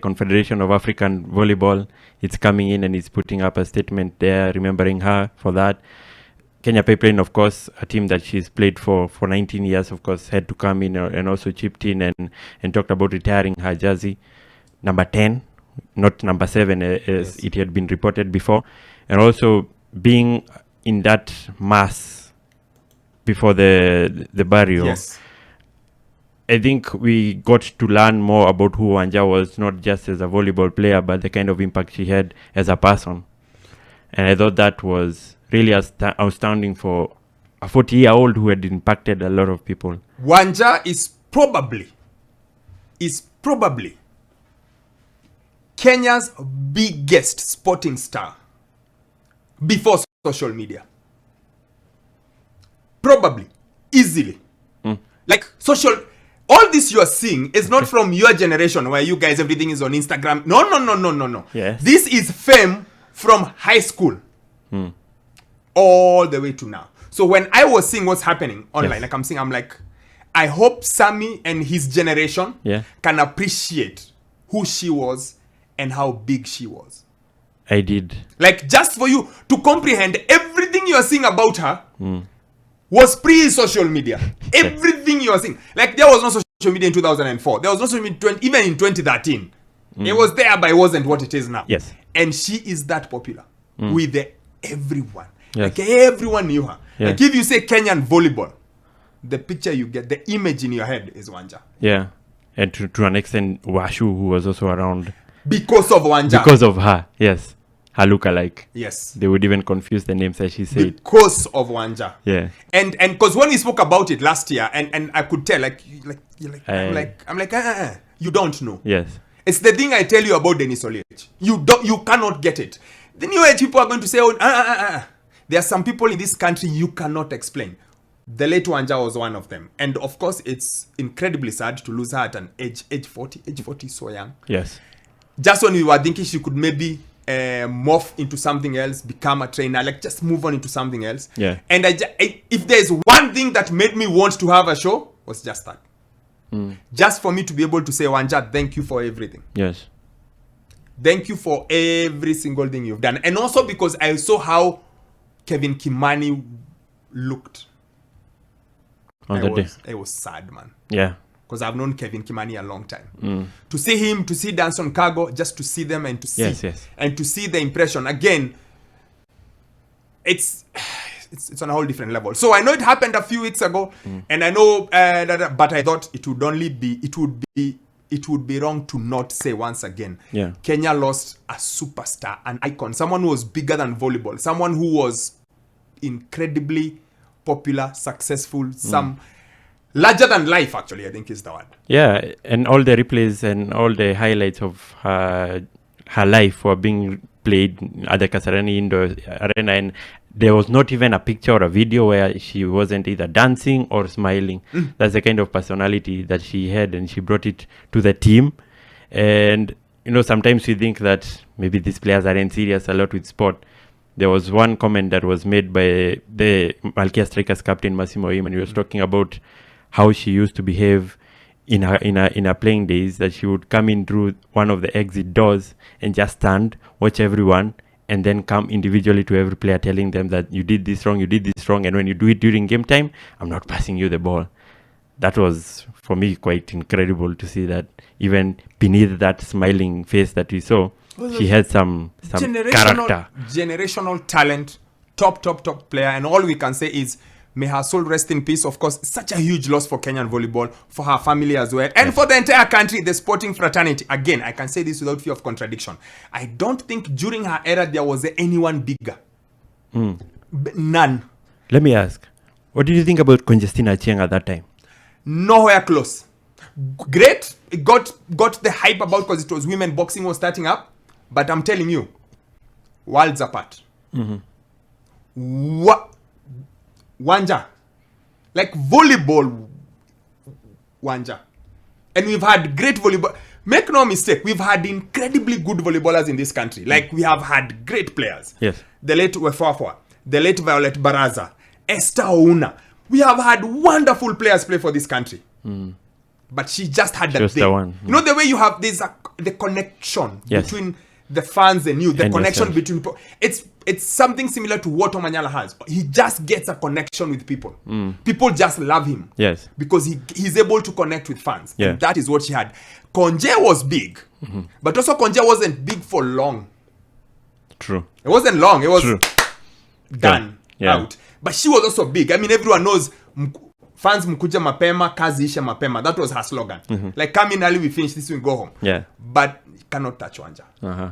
Confederation of African Volleyball. It's coming in and it's putting up a statement there, remembering her for that. Kenya Pipeline, of course, a team that she's played for 19 years, of course, had to come in and also chipped in and talked about retiring her jersey. Number 10, not number 7, as it had been reported before. And also being in that mass before the burial. Yes. I think we got to learn more about who Wanja was, not just as a volleyball player, but the kind of impact she had as a person. And I thought that was really outstanding for a 40-year-old who had impacted a lot of people. Wanja is probably Kenya's biggest sporting star before social media. Probably. Easily. Like all this you are seeing is not from your generation where you guys, everything is on Instagram. No. Yes. This is fame from high school all the way to now. So when I was seeing what's happening online, like I'm like, I hope Sammy and his generation can appreciate who she was and how big she was. I did. Like, just for you to comprehend everything you are seeing about her was pre-social media. Everything you are seeing. Like, there was no social media in 2004. There was no social media even in 2013. It was there, but it wasn't what it is now. Yes. And she is that popular with everyone. Yes. Like, everyone knew her. Yeah. Like, if you say Kenyan volleyball, the picture you get, the image in your head is Wanja. Yeah. And to an extent, Washu, who was also around. Because of Wanja. Because of her, yes. Her lookalike. Yes. They would even confuse the names that she said. Because of Wanja. Yeah. And because when we spoke about it last year, and I could tell, I'm like, you don't know. Yes. It's the thing I tell you about Denis Oliech. You cannot get it. The new age people are going to say, there are some people in this country you cannot explain. The late Wanja was one of them. And of course, it's incredibly sad to lose her at an age 40. Age 40 is so young. Yes. Just when we were thinking she could maybe morph into something else, become a trainer, like just move on into something else. Yeah. And if there's one thing that made me want to have a show, was just that. Just for me to be able to say, Wanja, thank you for everything. Yes. Thank you for every single thing you've done. And also because I saw how Kevin Kimani looked. On the day. It was sad, man. Yeah. Because I've known Kevin Kimani a long time. To see him, to see Danson Cargo, just to see them and to see and to see the impression again, it's on a whole different level. So I know it happened a few weeks ago, and I know but I thought it would be wrong to not say once again. Yeah. Kenya lost a superstar, an icon, someone who was bigger than volleyball, someone who was incredibly popular, successful, some larger than life, actually, I think is the word. Yeah, and all the replays and all the highlights of her life were being played at the Kasarani Indoor Arena, and there was not even a picture or a video where she wasn't either dancing or smiling. That's the kind of personality that she had, and she brought it to the team. And, sometimes we think that maybe these players aren't serious a lot with sport. There was one comment that was made by the Malkia Strikers captain, Massimo Im, and he was talking about how she used to behave in her playing days, that she would come in through one of the exit doors and just stand, watch everyone, and then come individually to every player telling them that you did this wrong, and when you do it during game time, I'm not passing you the ball. That was, for me, quite incredible to see that even beneath that smiling face that we saw, she had some character. Generational talent, top player, and all we can say is, may her soul rest in peace. Of course, such a huge loss for Kenyan volleyball, for her family as well, and for the entire country, the sporting fraternity. Again, I can say this without fear of contradiction. I don't think during her era there was anyone bigger. None. Let me ask, what did you think about Conjestina Achieng at that time? Nowhere close. Great. It got the hype about because it was women boxing was starting up. But I'm telling you, worlds apart. Wanja. Like volleyball, Wanja. And we've had great volleyball. Make no mistake, we've had incredibly good volleyballers in this country. Like, we have had great players. Yes. The late Wefafwa, the late Violet Baraza, Esther Ouna. We have had wonderful players play for this country. but she just had that Just the thing. one. You know the way you have the connection Yes. between the fans and you, the And connection yourself. between people. It's something similar to what Omanyala has. He just gets a connection with people. People just love him. Yes. Because he's able to connect with fans. Yeah. And that is what she had. Konje was big, but also Konje wasn't big for long. True. It wasn't long. It was True. done Yeah. out. But she was also big. I mean, everyone knows fans mkuja mapema, kazi ishe mapema. That was her slogan. Like, come in early, we finish this, we go home. Yeah. But you cannot touch Wanja. Uh-huh.